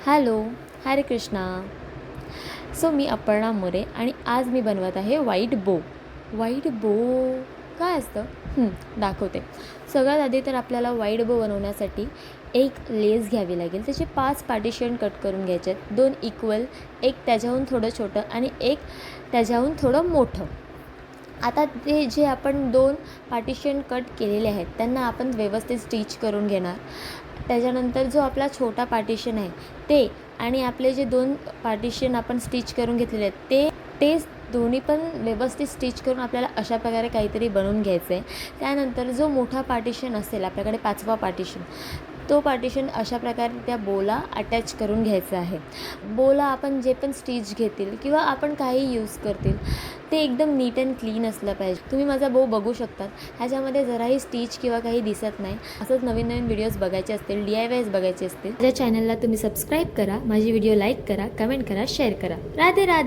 Hello, हरे Krishna. So मी अपर्णा मोरे आणि आज मी बनवत आहे व्हाईट बो. व्हाईट बो काय असतं दाखवते. सगळ्यात आधी तर आपल्याला व्हाईट बो बनवण्यासाठी एक लेस घ्यावी लागेल. त्याचे 5 पार्टिशन कट करून घ्यायचे आहेत. 2 इक्वल, एक त्याच्याहून थोडं छोटं आणि एक त्याच्याहून थोडं मोठं. आता ते जे आपण 2 पार्टिशन कट केलेले आहेत त्यांना आपण व्यवस्थित स्टिच करून घेणार. त्याच्यानंतर जो आपला छोटा पार्टिशन आहे ते आणि आपले जे 2 पार्टिशन आपण स्टिच करून घेतलेले आहेत ते दोन्ही पण व्यवस्थित स्टिच करून आपल्याला अशा प्रकारे काहीतरी बनवून घ्यायचं आहे. त्यानंतर जो मोठा पार्टिशन असेल आपल्याकडे 5वा पार्टिशन, तो पार्टिशन अशा प्रकारे त्या बोला अटॅच करून घ्यायचा आहे. बोला आपण जे पण स्टिच घेतील किंवा आपण काही यूज करतील ते एकदम नीट अँड क्लीन असलं पाहिजे. तुम्ही माझा बो बघू शकतात, ह्याच्यामध्ये जराही स्टिच किंवा काही दिसत नाही. असंच नवीन नवीन व्हिडिओज बघायचे असतील, DIYs बघायचे असतील, माझ्या चॅनलला तुम्ही सबस्क्राईब करा, माझी व्हिडिओ लाईक करा, कमेंट करा, शेअर करा. राधे राधे.